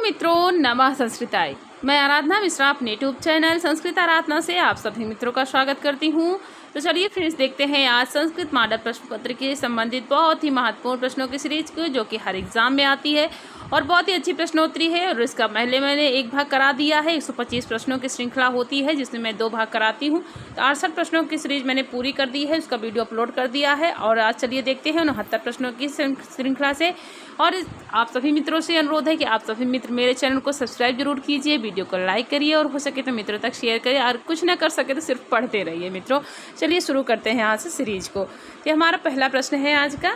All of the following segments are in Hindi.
हेलो मित्रों, नमः संस्कृताय। मैं आराधना मिश्रा अपने यूट्यूब चैनल संस्कृत आराधना से आप सभी मित्रों का स्वागत करती हूँ। तो चलिए फ्रेंड्स, देखते हैं आज संस्कृत मॉडल प्रश्न पत्र के संबंधित बहुत ही महत्वपूर्ण प्रश्नों की सीरीज को, जो कि हर एग्जाम में आती है और बहुत ही अच्छी प्रश्नोत्तरी है। और इसका मैंने एक भाग करा दिया है। 125 प्रश्नों की श्रृंखला होती है, जिसमें मैं 2 भाग कराती हूँ। तो 68 प्रश्नों की सीरीज मैंने पूरी कर दी है, उसका वीडियो अपलोड कर दिया है। और आज चलिए देखते हैं 69 प्रश्नों की श्रृंखला से। और आप सभी मित्रों से अनुरोध है कि आप सभी मित्र मेरे चैनल को सब्सक्राइब जरूर कीजिए, वीडियो को लाइक करिए और हो सके तो मित्रों तक शेयर करिए। और कुछ ना कर सके तो सिर्फ पढ़ते रहिए मित्रों। चलिए शुरू करते हैं आज से सीरीज को। ये हमारा पहला प्रश्न है आज का।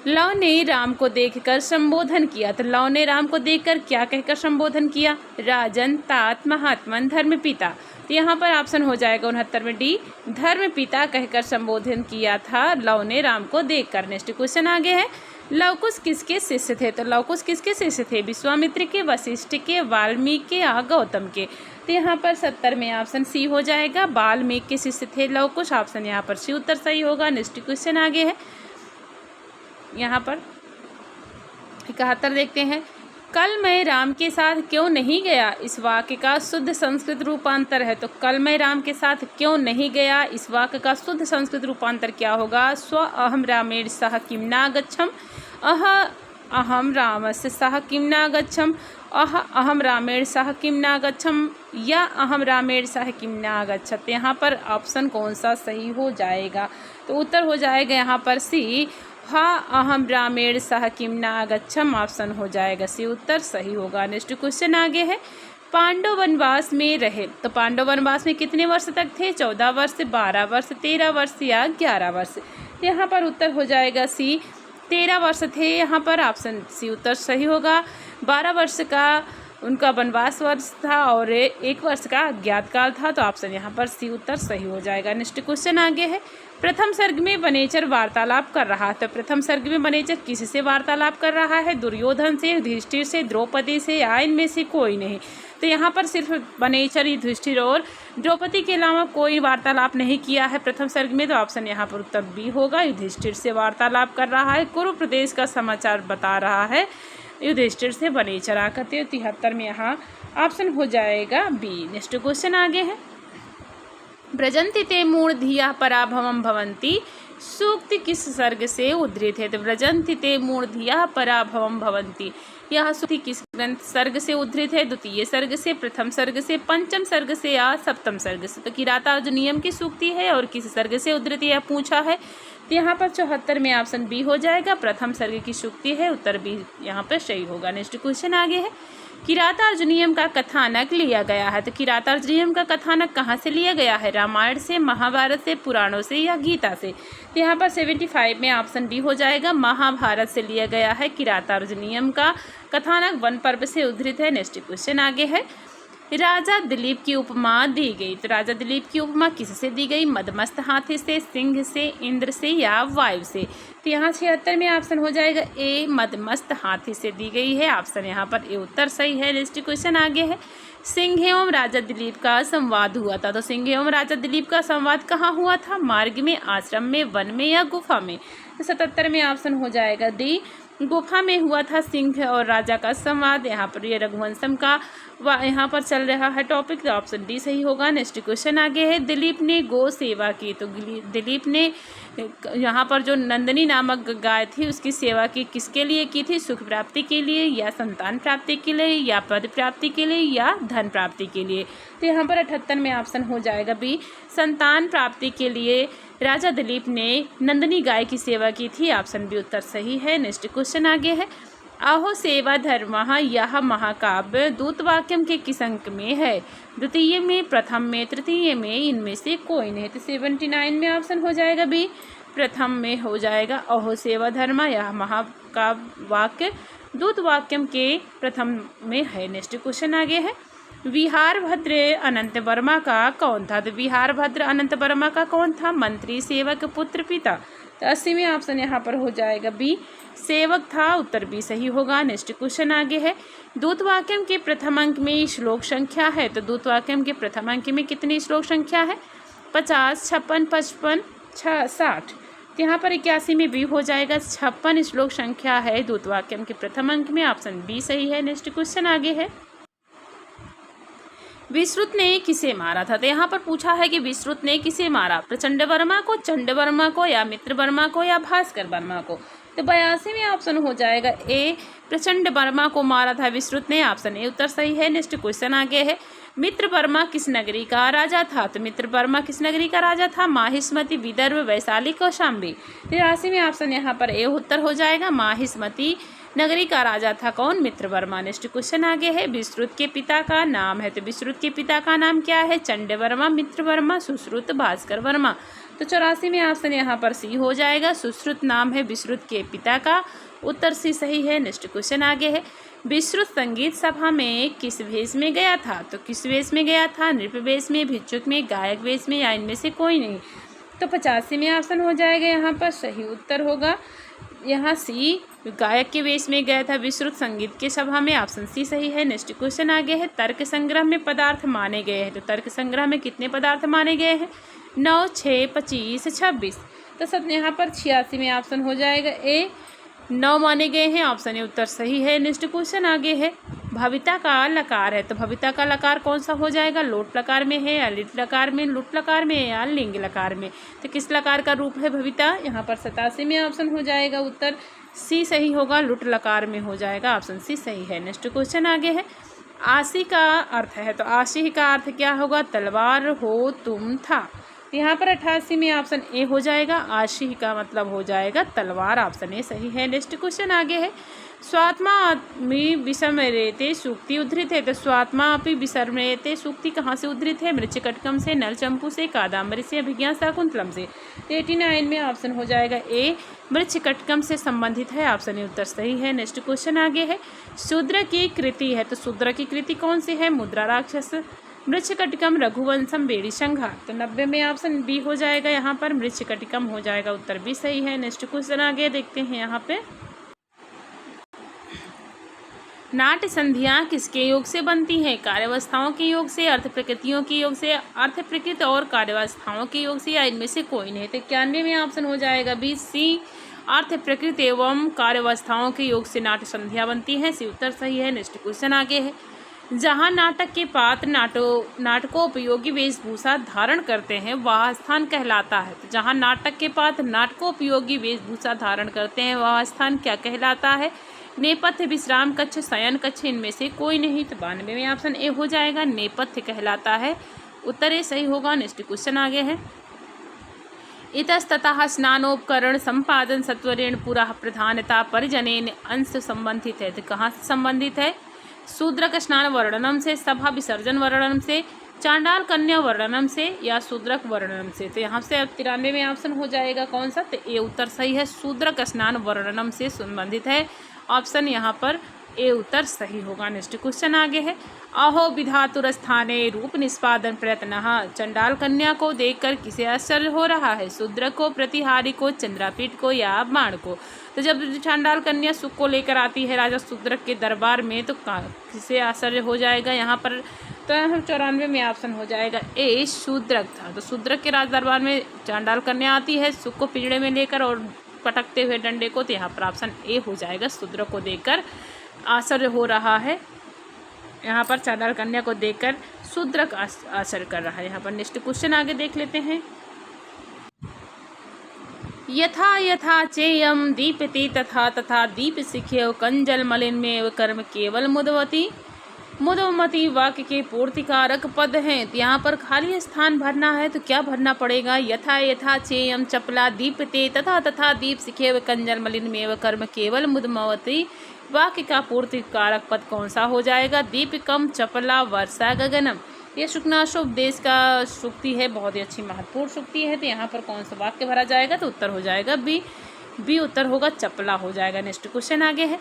लव ने राम को देखकर संबोधन किया। तो लव ने राम को देखकर क्या कहकर संबोधन किया? राजन, तात, महात्मन, धर्म पिता। तो यहाँ पर ऑप्शन हो जाएगा 69 में डी, धर्म पिता कहकर संबोधन किया था लव ने राम को देखकर। नेक्स्ट क्वेश्चन आगे है। लवकुश किसके शिष्य थे? तो लवकुश किसके शिष्य थे? विश्वामित्र के, वशिष्ठ के, वाल्मीकि के या गौतम के। तो यहाँ पर 70 में ऑप्शन सी हो जाएगा, वाल्मीकि के शिष्य थे लवकुश। ऑप्शन यहाँ पर सी उत्तर सही होगा। नेक्स्ट क्वेश्चन आगे है। यहाँ पर 71 देखते हैं। कल मैं राम के साथ क्यों नहीं गया, इस वाक्य का शुद्ध संस्कृत रूपांतर है। तो कल मैं राम के साथ क्यों नहीं गया, इस वाक्य का शुद्ध संस्कृत रूपांतर क्या होगा? स्व अहम रामेण सह किम न गच्छम, अहम रामस्य सह किम न गच्छम, अहम रामेण सह किम न गच्छम, या अहम रामेण सह किम न गच्छत। यहाँ पर ऑप्शन कौन सा सही हो जाएगा? तो उत्तर हो जाएगा यहाँ पर सी, हाँ अहम रामेण सह किम न गच्छम। ऑप्शन हो जाएगा सी उत्तर सही होगा। नेक्स्ट क्वेश्चन आगे है। पांडव वनवास में रहे। तो पांडव वनवास में कितने वर्ष तक थे? 14 वर्ष, 12 वर्ष, 13 वर्ष या 11 वर्ष। यहाँ पर उत्तर हो जाएगा सी, 13 वर्ष थे यहाँ पर। ऑप्शन सी उत्तर सही होगा। 12 वर्ष का उनका वनवास वर्ष था और 1 वर्ष का अज्ञात काल था। तो ऑप्शन यहाँ पर सी उत्तर सही हो जाएगा। नेक्स्ट क्वेश्चन आगे है। प्रथम सर्ग में वनेचर वार्तालाप कर रहा था। प्रथम सर्ग में वनेचर किससे वार्तालाप कर रहा है? दुर्योधन से, युधिष्ठिर से, द्रौपदी से, या इनमें से कोई नहीं। तो यहाँ पर सिर्फ वनेचर, युधिष्ठिर और द्रौपदी के अलावा कोई वार्तालाप नहीं किया है प्रथम सर्ग में। तो ऑप्शन यहाँ पर उत्तर बी होगा, युधिष्ठिर से वार्तालाप कर रहा है, कुरु प्रदेश का समाचार बता रहा है, युधिष्ठिर से वनेचर आकर। 73 में यहाँ ऑप्शन हो जाएगा बी। नेक्स्ट क्वेश्चन आगे है। व्रजन्ति ते मूढ़धिया पराभवम भवन्ति, सूक्ति किस सर्ग से उद्धृत है? तो व्रजन्ति ते मूढ़धिया पराभवम भवन्ति, यह सूक्ति किस ग्रंथ सर्ग से उद्धृत है? द्वितीय सर्ग से, प्रथम सर्ग से, पंचम सर्ग से या सप्तम सर्ग से। तो किरातार्जुनीयम की सूक्ति है और किस सर्ग से उद्धृत यह पूछा है। तो यहाँ पर 74 में ऑप्शन बी हो जाएगा, प्रथम सर्ग की सूक्ति है। उत्तर बी यहाँ पर सही होगा। नेक्स्ट क्वेश्चन आगे है। किरातार्जुनीयम का कथानक लिया गया है। तो किरातार्जुनीयम का कथानक कहाँ से लिया गया है? रामायण से, महाभारत से, पुराणों से या गीता से। तो यहाँ पर 75 में ऑप्शन बी हो जाएगा, महाभारत से लिया गया है। किरातार्जुनीयम का कथानक वन पर्व से उद्धृत है। नेक्स्ट क्वेश्चन आगे है। राजा दिलीप की उपमा दी गई। तो राजा दिलीप की उपमा किससे दी गई? मदमस्त हाथी से, सिंह से, इंद्र से या वायु से। तो यहाँ 76 में ऑप्शन हो जाएगा ए, मदमस्त हाथी से दी गई है। ऑप्शन यहाँ पर ए उत्तर सही है। नेक्स्ट क्वेश्चन आगे है। सिंह एवं राजा दिलीप का संवाद हुआ था। तो सिंह एवं राजा दिलीप का संवाद कहाँ हुआ था? मार्ग में, आश्रम में, वन में या गुफा में। तो 77 में ऑप्शन हो जाएगा डी, गुफा में हुआ था सिंह और राजा का संवाद। यहाँ पर ये रघुवंशम का यहाँ पर चल रहा है टॉपिक। तो ऑप्शन डी सही होगा। नेक्स्ट क्वेश्चन आगे है। दिलीप ने गो सेवा की। तो दिलीप ने यहाँ पर जो नंदिनी नामक गाय थी उसकी सेवा की, किसके लिए की थी? सुख प्राप्ति के लिए या संतान प्राप्ति के लिए या पद प्राप्ति के लिए या धन प्राप्ति के लिए। तो यहाँ पर 78 में ऑप्शन हो जाएगा बी, संतान प्राप्ति के लिए राजा दिलीप ने नंदिनी गाय की सेवा की थी। ऑप्शन बी उत्तर सही है। नेक्स्ट क्वेश्चन आगे है। आहो सेवा धर्मः यह महाकाव्य दूतवाक्यम के किस अंक में है? द्वितीय में, प्रथम में, तृतीय में, इनमें से कोई नहीं। तो 79 में ऑप्शन हो जाएगा बी, प्रथम में हो जाएगा। अहो सेवा धर्म यह महाकाव्य वाक्य दूतवाक्यम के प्रथम में है। नेक्स्ट क्वेश्चन आगे है। विहार भद्र अनंत वर्मा का कौन था? तो विहार भद्र अनंत वर्मा का कौन था? मंत्री, सेवक, पुत्र, पिता। तो 80 में ऑप्शन यहाँ पर हो जाएगा बी, सेवक था। उत्तर बी सही होगा। नेक्स्ट क्वेश्चन आगे है। दूतवाक्यम के प्रथम अंक में श्लोक संख्या है। तो दूतवाक्यम के प्रथम अंक में कितनी श्लोक संख्या है? 50, 56, 55, 60। तो यहाँ पर 81 में बी हो जाएगा। 56 श्लोक संख्या है द्रुत वाक्यम के प्रथम अंक में, ऑप्शन बी सही है। नेक्स्ट क्वेश्चन आगे है, विश्रुत ने किसे मारा था? तो यहाँ पर पूछा है कि विश्रुत ने किसे मारा, प्रचंड वर्मा को, चंड वर्मा को, या मित्र वर्मा को, या भास्कर वर्मा को। तो 82 में ऑप्शन हो जाएगा ए, प्रचंड वर्मा को मारा था विश्रुत ने, ऑप्शन ए उत्तर सही है। नेक्स्ट क्वेश्चन आगे है, मित्र वर्मा किस नगरी का राजा था? तो मित्र वर्मा किस नगरी का राजा था? माहिष्मति, विदर्भ, वैशाली, कौशाम्बी। 83 में ऑप्शन यहाँ पर ए उत्तर हो जाएगा, माहिष्मति नगरी का राजा था कौन? मित्र वर्मा। नेक्स्ट क्वेश्चन आगे है, विश्रुत के पिता का नाम है? तो विश्रुत के पिता का नाम क्या है? चंड वर्मा, मित्र वर्मा, सुश्रुत, भास्कर वर्मा। तो 84 में ऑप्शन यहाँ पर सी हो जाएगा, सुश्रुत नाम है विश्रुत के पिता का, उत्तर सी सही है। नेक्स्ट क्वेश्चन आगे है, विश्रुत संगीत सभा में किस वेश में गया था? तो किस वेश में गया था? नृप वेश में, भिक्षुक में, गायक वेश में, या इनमें से कोई नहीं। तो 85 में ऑप्शन हो जाएगा यहाँ पर सही उत्तर होगा यहाँ सी, गायक के वेश में गया था विश्रुत संगीत के सभा में, ऑप्शन सी सही है। नेक्स्ट क्वेश्चन आगे है, तर्क संग्रह में पदार्थ माने गए हैं? तो तर्क संग्रह में कितने पदार्थ माने गए हैं? 9, 6, 25, 26। तो सब यहाँ पर 86 में ऑप्शन हो जाएगा ए, 9 माने गए हैं, ऑप्शन ए उत्तर सही है। नेक्स्ट क्वेश्चन आगे है, भविता का लकार है? तो भविता का लकार कौन सा हो जाएगा? लोट लकार में है, या लिट लकार में, लुट लकार में, या लिंग लकार में। तो किस लकार का रूप है भविता? यहाँ पर 87 में ऑप्शन हो जाएगा उत्तर सी सही होगा, लुट लकार में हो जाएगा, ऑप्शन सी सही है। नेक्स्ट क्वेश्चन आगे है, आशी का अर्थ है? तो आशी का अर्थ क्या होगा? तलवार हो तुम था। यहाँ पर 88 में ऑप्शन ए हो जाएगा, आशी का मतलब हो जाएगा तलवार, ऑप्शन ए सही है। नेक्स्ट क्वेश्चन आगे है, स्वात्मा अपि विस्मरेते सूक्ति उद्धृत है? तो स्वात्मा अपि विस्मरेते सूक्ति कहाँ से उद्धृत है? मृच्छकटकम से, नलचंपू से, कादम्बरी से, अभिज्ञान शाकुंतलम से। 89 में ऑप्शन हो जाएगा ए, मृच्छकटकम से संबंधित है, ऑप्शन ए उत्तर सही है। नेक्स्ट क्वेश्चन आगे है, शूद्र की कृति है? तो शूद्र की कृति कौन सी है? मुद्रा राक्षस, मृच्छकटिकम, रघुवंशम, बेड़ी संघार। तो 90 में ऑप्शन बी हो जाएगा, यहाँ पर मृच्छकटिकम हो जाएगा, उत्तर भी सही है। नेक्स्ट क्वेश्चन आगे देखते हैं, यहाँ पे नाट्य संधियाँ किसके योग से बनती हैं? कार्यावस्थाओं के योग से, अर्थ प्रकृतियों के योग से, अर्थ प्रकृति और कार्यावस्थाओं के योग से, या इनमें से कोई नहीं। तो 91 में ऑप्शन हो जाएगा बी सी, अर्थ प्रकृति एवं कार्यावस्थाओं के योग से नाट्य संधियाँ बनती हैं, सी उत्तर सही है। नेक्स्ट क्वेश्चन आगे है, जहाँ नाटक के पात्र नाटकोपयोगी वेशभूषा धारण करते हैं वह स्थान कहलाता है? तो जहाँ नाटक के पात्र नाटकोपयोगी वेशभूषा धारण करते हैं वह स्थान क्या कहलाता है? नेपथ्य, विश्राम कक्ष, शयन कक्ष, इनमें से कोई नहीं। तो 92 में ऑप्शन ए हो जाएगा, नेपथ्य कहलाता है, उत्तर ए सही होगा। नेक्स्ट क्वेश्चन आगे है, इतस्ततः स्नानोपकरण संपादन सत्वरेण पुरः प्रधानता परिजनेन अंश संबंधित है? तो कहाँ से संबंधित है? शूद्रक स्नान वर्णनम से, सभा विसर्जन वर्णनम से, चांडाल कन्या वर्णनम से, या शूद्रक वर्णनम से। तो यहाँ से अब 93 में ऑप्शन हो जाएगा कौन सा? तो ए उत्तर सही है, शूद्रक स्नान वर्णनम से संबंधित है, ऑप्शन यहाँ पर ए उत्तर सही होगा। नेक्स्ट क्वेश्चन आगे है, अहो विधातुर स्थाने रूप निष्पादन प्रयत्न, चंडाल कन्या को देखकर किसे आश्चर्य हो रहा है? शूद्र को, प्रतिहारी को, चंद्रापीठ को, या बाण को। तो जब चंडाल कन्या सुख को लेकर आती है राजा शूद्रक के दरबार में तो किसे आश्चर्य हो जाएगा यहाँ पर? तो 94 में ऑप्शन हो जाएगा ए, शूद्रक था। तो शूद्रक के राज दरबार में चंडाल कन्या आती है सुख को पिंजड़े में लेकर और पटकते हुए डंडे को, तो यहाँ पर ऑप्शन ए हो जाएगा, शूद्रक को देखकर आश्चर्य हो रहा है। यहाँ पर चांडाल कन्या को देखकर शूद्रक आश्चर्य कर रहा है। यहाँ पर नेक्स्ट क्वेश्चन आगे देख लेते हैं, यथा यथा चेयम दीप्ति तथा तथा दीप शिख्य कंजल मलिन में कर्म केवल मुदवती मुदमती वाक्य के पूर्तिकारक पद हैं। तो यहाँ पर खाली स्थान भरना है, तो क्या भरना पड़ेगा? यथा यथा चेयम चपला दीप्ते तथा तथा दीप शिखे कंजल मलिन में कर्म केवल मुदमवती वाक्य का पूर्तिकारक पद कौन सा हो जाएगा? दीपिकम चपला वर्षा गगनम। ये शुक्नाशोपदेश का सूक्ति है, बहुत ही अच्छी महत्वपूर्ण सूक्ति है। तो यहाँ पर कौन सा वाक्य भरा जाएगा? तो उत्तर हो जाएगा बी उत्तर होगा, चपला हो जाएगा। नेक्स्ट क्वेश्चन आगे है,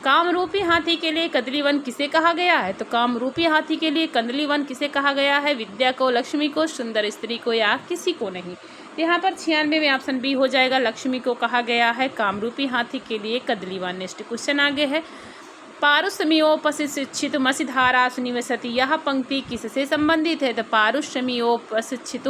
कामरूपी हाथी के लिए कदली वन किसे कहा गया है? तो कामरूपी हाथी के लिए कंदली वन किसे कहा गया है? विद्या को, लक्ष्मी को, सुंदर स्त्री को, या किसी को नहीं। यहाँ पर 96 में ऑप्शन बी हो जाएगा, लक्ष्मी को कहा गया है कामरूपी हाथी के लिए कदली वन। नेक्स्ट क्वेश्चन आगे है, पारुष्यमियोपशिक्षित मसीधारासु निवसति, यह पंक्ति किससे संबंधित है? तो पारुष्यमियोपशिक्षित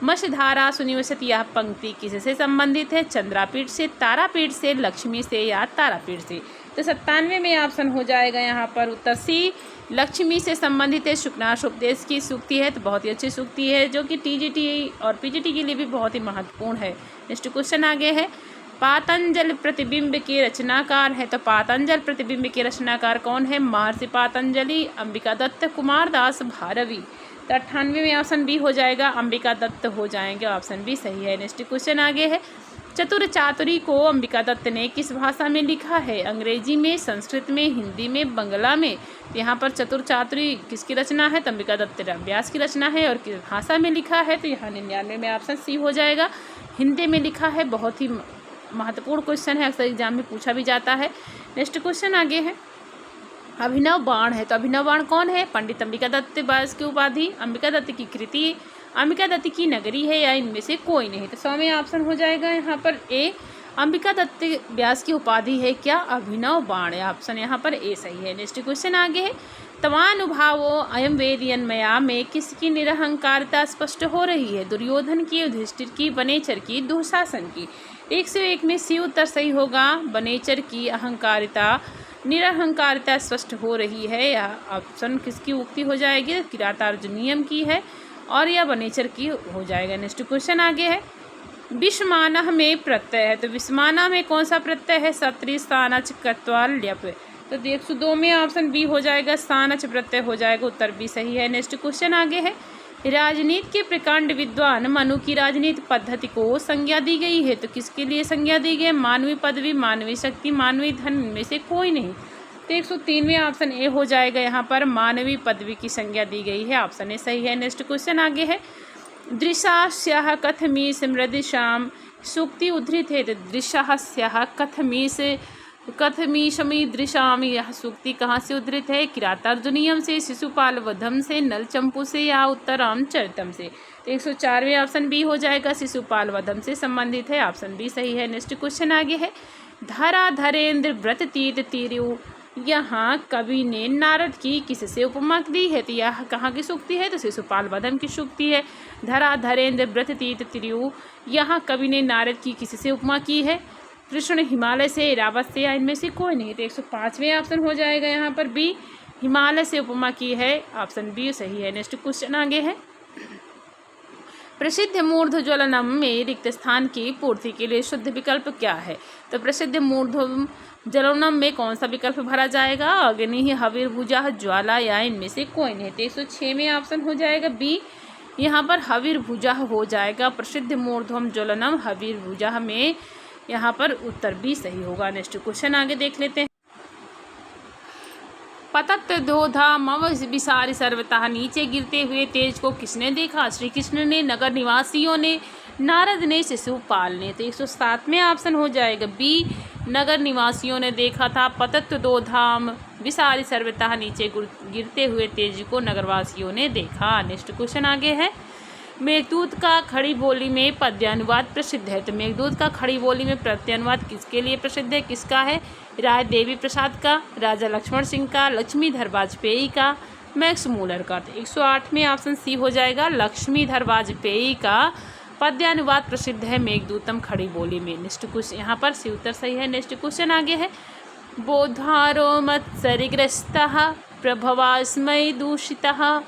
मसीधारासु निवसति, यह पंक्ति किससे संबंधित है? चंद्रापीठ से, तारापीठ से, लक्ष्मी से या तारापीठ से। तो 97 में ऑप्शन हो जाएगा यहाँ पर उत्तर सी, लक्ष्मी से संबंधित है। शुक्नाशोपदेश की सूक्ति है, तो बहुत ही अच्छी सूक्ति है जो कि टीजीटी और पीजीटी के लिए भी बहुत ही महत्वपूर्ण है। नेक्स्ट क्वेश्चन आगे है, पातंजल प्रतिबिंब के रचनाकार है। तो पातंजल प्रतिबिंब के रचनाकार कौन है? महर्षि पातंजलि, अंबिका दत्त, कुमारदास भारवी। तो 98 में ऑप्शन बी हो जाएगा, अंबिका दत्त हो जाएंगे, ऑप्शन बी सही है। नेक्स्ट क्वेश्चन आगे है, चतुर चातुरी को अंबिका दत्त ने किस भाषा में लिखा है? अंग्रेजी में, संस्कृत में, हिंदी में, बंगला में। तो यहाँ पर चतुर चातुरी किसकी रचना है? तो अंबिका दत्त व्यास की रचना है। और किस भाषा में लिखा है? तो यहाँ 99 में ऑप्शन सी हो जाएगा, हिंदी में लिखा है। बहुत ही महत्वपूर्ण क्वेश्चन है, अक्सर एग्जाम में पूछा भी जाता है। नेक्स्ट क्वेश्चन आगे है, अभिनव बाण है। तो अभिनव बाण कौन है? पंडित अंबिका दत्त व्यास की उपाधि, अंबिका दत्त की कृति, अंबिका दत्त की नगरी है, या इनमें से कोई नहीं। तो 100 में ऑप्शन हो जाएगा यहाँ पर ए, अंबिका दत्त व्यास की उपाधि है क्या? अभिनव बाण, ऑप्शन यहाँ पर ए सही है। नेक्स्ट क्वेश्चन आगे है, तवानुभावो अयम वेदियन्मया में किसकी निरहंकारता स्पष्ट हो रही है? दुर्योधन की, युधिष्ठिर की, वनेचर की, दुशासन की। 101 में सी उत्तर सही होगा, वनेचर की अहंकारिता, निरहंकारिता स्पष्ट हो रही है। यह ऑप्शन किसकी उक्ति हो जाएगी? किरातार्जुनीयम की है और यह वनेचर की हो जाएगा। नेक्स्ट क्वेश्चन आगे है, विषमानः में प्रत्यय है। तो विषमानः में कौन सा प्रत्यय है? सत्री, स्थानच, कत्वा, ल्यप। तो 102 में ऑप्शन बी हो जाएगा, स्थानच प्रत्यय हो जाएगा, उत्तर बी सही है। नेक्स्ट क्वेश्चन आगे है, राजनीति के प्रकांड विद्वान मनु की राजनीति पद्धति को संज्ञा दी गई है। तो किसके लिए संज्ञा दी गई? मानवीय पदवी, मानवीय शक्ति, मानवीय धन, में से कोई नहीं। तो 103 में ऑप्शन ए हो जाएगा, यहाँ पर मानवीय पदवी की संज्ञा दी गई है, ऑप्शन ए सही है। नेक्स्ट क्वेश्चन आगे है, दृशास्याः कथमी स्मृतिशाम सूक्ति उद्धृत है। तो दृशास्याः कथमीशमी दृशामी, यह सूक्ति कहाँ से उद्धृत है? किरातार्जुनीयम से, शिशुपाल वधम से, नलचंपू से, या उत्तरामचरितम से। तो 104वें ऑप्शन बी हो जाएगा, शिशुपाल वधम से संबंधित है, ऑप्शन बी सही है। नेक्स्ट क्वेश्चन आगे है, धरा धरेन्द्र व्रत तीत तिरु, यहाँ कवि ने नारद की किससे उपमा दी है? तो यह कहाँ की सूक्ति है? तो शिशुपाल वधम की सूक्ति है। धरा धरेन्द्र व्रत तीत तिरु, यहाँ कवि ने नारद की किससे उपमा की है? कृष्ण, हिमालय से, इरावत से, या इनमें से कोई नहीं। तो 105वें ऑप्शन हो जाएगा यहाँ पर बी, हिमालय से उपमा की है, ऑप्शन बी सही है। नेक्स्ट क्वेश्चन आगे है, प्रसिद्ध मूर्ध ज्वलनम में रिक्त स्थान की पूर्ति के लिए शुद्ध विकल्प क्या है? तो प्रसिद्ध मूर्ध ज्वलनम में कौन सा विकल्प भरा जाएगा? अग्नि, हविर्भुजा, ज्वाला, या इनमें से कोई नहीं। तो 106 में ऑप्शन हो जाएगा बी, यहाँ पर हविर्भुजा हो जाएगा। प्रसिद्ध मूर्धम ज्वलनम हविर्भुजा में यहाँ पर उत्तर बी सही होगा। नेक्स्ट क्वेश्चन आगे देख लेते हैं, पतत धोधा मव विसारी सर्वतः, नीचे गिरते हुए तेज को किसने देखा? श्री कृष्ण ने, नगर निवासियों ने, नारद ने, शिशुपाल ने। तो 107 में ऑप्शन हो जाएगा बी, नगर निवासियों ने देखा था। पतत दो धाम विसारी सर्वतः, नीचे गिरते हुए तेज को नगरवासियों ने देखा। नेक्स्ट क्वेश्चन आगे है, मेघदूत का खड़ी बोली में पद्यानुवाद प्रसिद्ध है। तो मेघदूत का खड़ी बोली में पद्यानुवाद किसके लिए प्रसिद्ध है? किसका है? राय देवी प्रसाद का, राजा लक्ष्मण सिंह का, लक्ष्मीधर वाजपेयी का, मैक्स मूलर का। तो 108 में ऑप्शन सी हो जाएगा, लक्ष्मीधर वाजपेयी का पद्यानुवाद प्रसिद्ध है मेघदूतम खड़ी बोली में। नेक्स्ट क्वेश्चन यहाँ पर सी उत्तर सही है। नेक्स्ट क्वेश्चन आगे है, बोधारो मत्सरिग्रस्तः प्रभवास्मय दूषितः,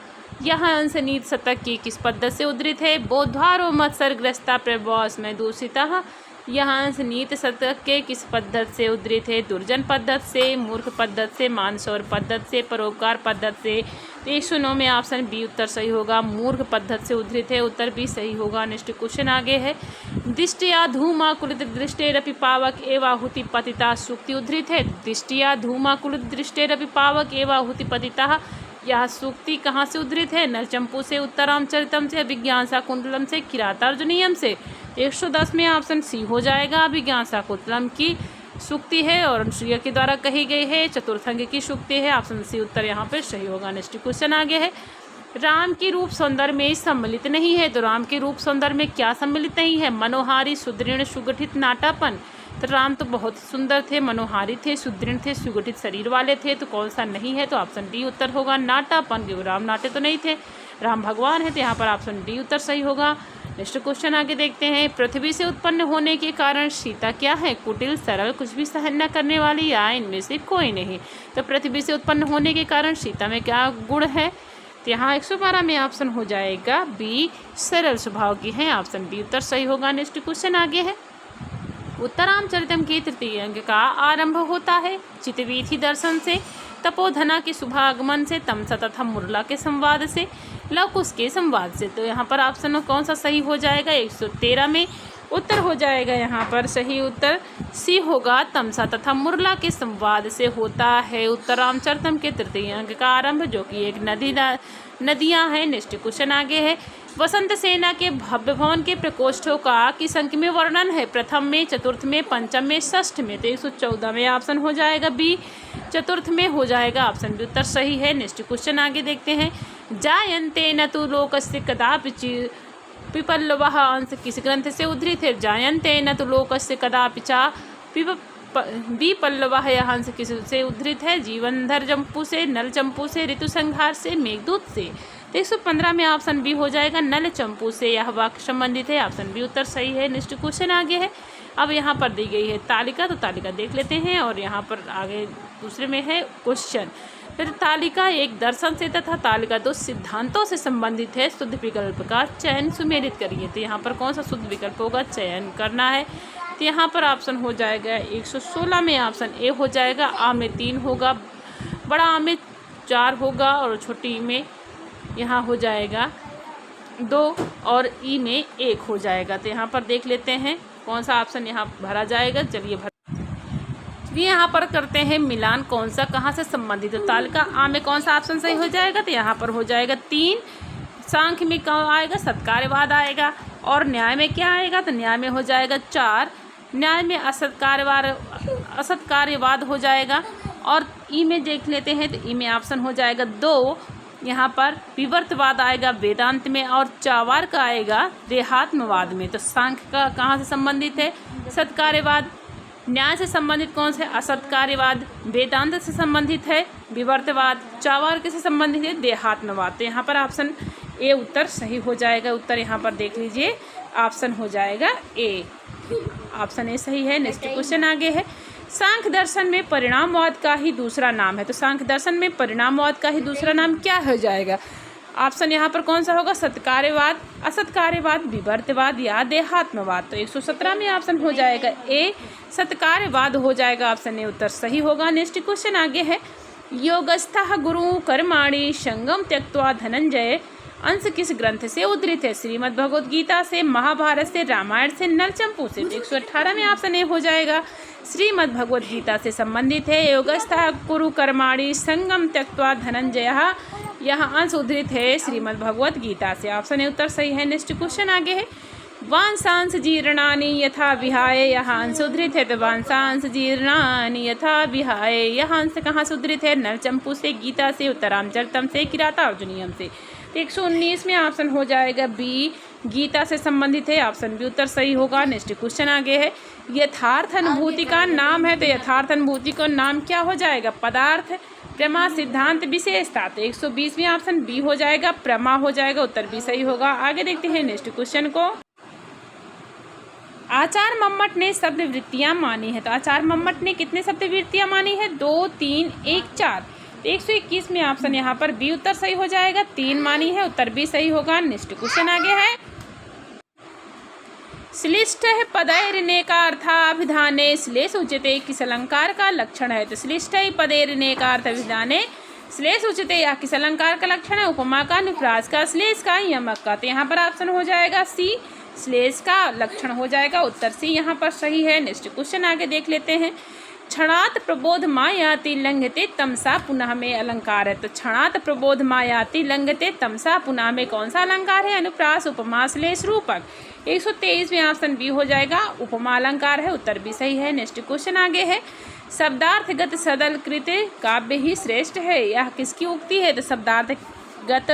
यह अंश नीत शतक की किस पद्धति से उद्धृत है? बोधारो मत्सरग्रस्ता प्रभवास्मय दूषितः, यह अंश नीत शतक के किस पद्धति से उद्धृत है? दुर्जन पद्धति से, मूर्ख पद्धति से, मानसौर पद्धति से, परोपकार पद्धति से। 109 में ऑप्शन बी उत्तर सही होगा, मूर्ख पद्धति से उद्धृत है, उत्तर बी सही होगा। नेक्स्ट क्वेश्चन आगे है, दृष्टिया धूमाकुलित दृष्टेरपि पावक एवाहुति पतिता सूक्ति उद्धृत है। दृष्टिया धूमाकुलित दृष्टेरपि पावक एवाहुति पतिता, यह सूक्ति कहाँ से उद्धृत है? नलचंपू से, उत्तरामचरितम से, अभिज्ञान शाकुंतलम से, किरातार्जुनीयम से। 110 में ऑप्शन सी हो जाएगा, अभिज्ञान शाकुंतलम की सूक्ति है और अनुसुईया के द्वारा कही गई है, चतुर्थंग की सूक्ति है, ऑप्शन सी उत्तर यहाँ पर सही होगा। नेक्स्ट क्वेश्चन आगे है, राम की रूप सौंदर्य में सम्मिलित नहीं है। तो राम के रूप सौंदर्य में क्या सम्मिलित नहीं है? मनोहारी, सुदृढ़, सुगठित, नाटापन, तो राम तो बहुत सुंदर थे, मनोहारी थे, सुदृढ़ थे, सुगठित शरीर वाले थे। तो कौन सा नहीं है? तो ऑप्शन डी उत्तर होगा। नाटापन, क्योंकि राम नाटे तो नहीं थे, राम भगवान है, तो यहाँ पर ऑप्शन डी उत्तर सही होगा। नेक्स्ट क्वेश्चन आगे देखते हैं। पृथ्वी से उत्पन्न होने के कारण सीता क्या है? कुटिल, सरल, कुछ भी सहन न करने वाली, या इनमें से कोई नहीं। तो पृथ्वी से उत्पन्न होने के कारण सीता में क्या गुण है? तो यहाँ 112 में ऑप्शन हो जाएगा बी, सरल स्वभाव की है, ऑप्शन बी उत्तर सही होगा। नेक्स्ट क्वेश्चन आगे है। उत्तरामचरितम के तृतीय अंक का आरंभ होता है चितवीथि दर्शन से, तपोधना के शुभागमन से, तमसा तथा मुरला के संवाद से, लवकुश के संवाद से। तो यहाँ पर ऑप्शन कौन सा सही हो जाएगा? 113 में उत्तर हो जाएगा यहाँ पर सही उत्तर सी होगा, तमसा तथा मुरला के संवाद से होता है उत्तरामचरितम के तृतीय अंक का आरंभ, जो कि एक नदियाँ हैं। नेक्स्ट क्वेश्चन आगे है। वसंत सेना के भव्य भवन के प्रकोष्ठों का किस अंक में वर्णन है? प्रथम में, चतुर्थ में, पंचम में, षष्ठ में। तो 114 में ऑप्शन हो जाएगा बी, चतुर्थ में हो जाएगा, ऑप्शन बी उत्तर सही है। नेक्स्ट क्वेश्चन आगे देखते हैं। जायन्ते न तु लोकस्य कदापि पिपल्लवः अंश किस ग्रंथ से उद्धृत है? जायन्ते न तु लोकस्य कदापि चा विपल्लवः यह अंश किस से उद्धृत है? जीवनधर चंपू से, नल चंपू से, ऋतु संहार से, मेघदूत से। तो 115 में ऑप्शन बी हो जाएगा, नल चंपू से यह वाक्य संबंधित है, ऑप्शन बी उत्तर सही है। नेक्स्ट क्वेश्चन आगे है। अब यहाँ पर दी गई है तालिका, तो तालिका देख लेते हैं, और यहाँ पर आगे दूसरे में है क्वेश्चन। फिर तालिका एक दर्शन से तथा तालिका दो सिद्धांतों से संबंधित है। शुद्ध विकल्प का चयन सुमेलित करिए। तो यहाँ पर कौन सा शुद्ध विकल्पों का चयन करना है? तो यहाँ पर ऑप्शन हो जाएगा 116 में ऑप्शन ए हो जाएगा। आ में 3 होगा, बड़ा आ में 4 होगा, और छोटी ई में यहाँ हो जाएगा 2, और ई में 1 हो जाएगा। तो यहाँ पर देख लेते हैं कौन सा ऑप्शन यहाँ भरा जाएगा। चलिए यहाँ पर करते हैं मिलान, कौन सा कहाँ से संबंधित है। तालिका आ में कौन सा ऑप्शन सही हो जाएगा? तो यहाँ पर हो जाएगा 3। सांख्य में कौन आएगा? सत्कार्यवाद आएगा। और न्याय में क्या आएगा? तो न्याय में हो जाएगा 4। न्याय में असत्कार्यवाद हो जाएगा। और ई में देख लेते हैं, तो ई में ऑप्शन हो जाएगा 2। यहाँ पर विवर्तवाद आएगा वेदांत में, और चावार का आएगा देहात्मवाद में। तो सांख्य का कहाँ से संबंधित है? सत्कार्यवाद। न्याय से संबंधित कौन से? असत्कार्यवाद। वेदांत से संबंधित है विवर्तवाद। चावार के से संबंधित है देहात्मवाद। तो यहाँ पर ऑप्शन ए उत्तर सही हो जाएगा। उत्तर यहाँ पर देख लीजिए, ऑप्शन हो जाएगा ए, ऑप्शन ए सही है। नेक्स्ट क्वेश्चन आगे है। सांख्य दर्शन में परिणामवाद का ही दूसरा नाम है। तो सांख्य दर्शन में परिणामवाद का ही दूसरा नाम क्या हो जाएगा? ऑप्शन यहाँ पर कौन सा होगा? सत्कार्यवाद, असत्कार्यवाद, विवर्तवाद या देहात्मवाद। तो 117 में ऑप्शन हो जाएगा ए, सत्कार्यवाद हो जाएगा, ऑप्शन ए उत्तर सही होगा। नेक्स्ट क्वेश्चन आगे है। योगस्थः गुरु कर्माणि संगम त्यक्त्वा धनंजय अंश किस ग्रंथ से उद्धृत है? श्रीमद् भगवद गीता से, महाभारत से, रामायण से, नलचंपू से। 118 में ऑप्शन ए हो जाएगा, श्रीमद् भगवद गीता से संबंधित है। योगस्थः गुरु कर्माणि संगम त्यक्त्वा धनंजय, यह अंश उद्धृत है श्रीमद् भगवद गीता से, ऑप्शन ए उत्तर सही है। नेक्स्ट क्वेश्चन आगे है। वांसांश जीर्णानि यथा विहाय, यह अंश उद्धृत है। तो वांसांश जीर्णानि यथा विहाय, यह अंश कहाँ से उद्धृत है? नलचंपू से, गीता से, उत्तरामचरितम से, किरातार्जुनीयम से। 119 में ऑप्शन हो जाएगा बी, गीता से संबंधित है, ऑप्शन बी उत्तर सही होगा। नेक्स्ट क्वेश्चन आगे है। यथार्थ अनुभूति का नाम है। तो यथार्थ अनुभूति का नाम क्या हो जाएगा? पदार्थ, प्रमा, सिद्धांत, विशेषता। तो 120 में ऑप्शन बी हो जाएगा, प्रमा हो जाएगा, उत्तर बी सही होगा। आगे देखते हैं नेक्स्ट क्वेश्चन को। आचार्य मम्मट ने शब्द वृत्तियाँ मानी है। तो आचार्य मम्मट ने कितने शब्द वृत्तियाँ मानी है? 2, 3, 1, 4। 121 में ऑप्शन यहाँ पर बी उत्तर सही हो जाएगा, 3 मानी है, उत्तर बी सही होगा। नेक्स्ट क्वेश्चन आगे है। श्लिष्ट पदैर्नेकार्थाभिधाने श्लेष उच्यते किस अलंकार का लक्षण है? तो श्लिष्ट पदैर्नेकार्थाभिधाने श्लेष उच्यते यह किस अलंकार का लक्षण है? उपमा का, अनुप्रास का, श्लेष का, यमक का। तो यहाँ पर ऑप्शन हो जाएगा सी, श्लेष का लक्षण हो जाएगा, उत्तर सी यहाँ पर सही है। नेक्स्ट क्वेश्चन आगे देख लेते हैं। क्षणात प्रबोध मायाति लंघते तमसा पुनः में अलंकार है। तो क्षणात प्रबोध मायाति लंघते तमसा पुनः में कौन सा अलंकार है? अनुप्रास, उपमा, श्लेष, रूपक। 123 में ऑप्शन बी हो जाएगा, उपमा अलंकार है, उत्तर भी सही है। नेक्स्ट क्वेश्चन आगे है। शब्दार्थगत सदल कृत काव्य ही श्रेष्ठ है, यह किसकी उक्ति है? तो शब्दार्थगत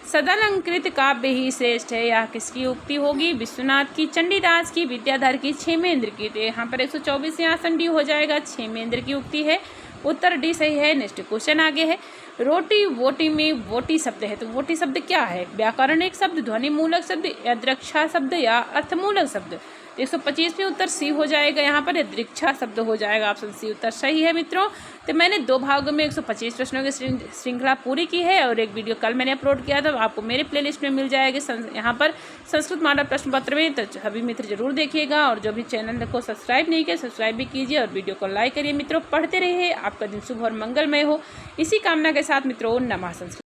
सदालंकृत काव्य ही श्रेष्ठ है, यह किसकी उक्ति होगी? विश्वनाथ की, चंडीदास की, विद्याधर की, क्षेमेंद्र की। तो यहाँ पर 124 यहाँ आंसर डी हो जाएगा, क्षेमेंद्र की उक्ति है। उत्तर डी सही है। नेक्स्ट क्वेश्चन आगे है, रोटी वोटी में वोटी शब्द है, तो वोटी शब्द क्या है? व्याकरणिक शब्द, ध्वनि मूलक शब्द, अद्रक्षा शब्द या अर्थमूलक शब्द? 125 में उत्तर सी हो जाएगा, यहाँ पर दीक्षा शब्द हो जाएगा, ऑप्शन सी उत्तर सही है मित्रों। तो मैंने 2 भागों में 125 प्रश्नों की श्रृंखला पूरी की है और एक वीडियो कल मैंने अपलोड किया था, आपको मेरे प्लेलिस्ट में मिल जाएगी यहाँ पर संस्कृत मॉडल प्रश्न पत्र में। तो सभी मित्र जरूर देखिएगा और जो भी चैनल को सब्सक्राइब नहीं किया सब्सक्राइब भी कीजिए और वीडियो को लाइक करिए मित्रों। पढ़ते रहिए, आपका दिन शुभ और मंगलमय हो, इसी कामना के साथ मित्रों नमः संस्कृत।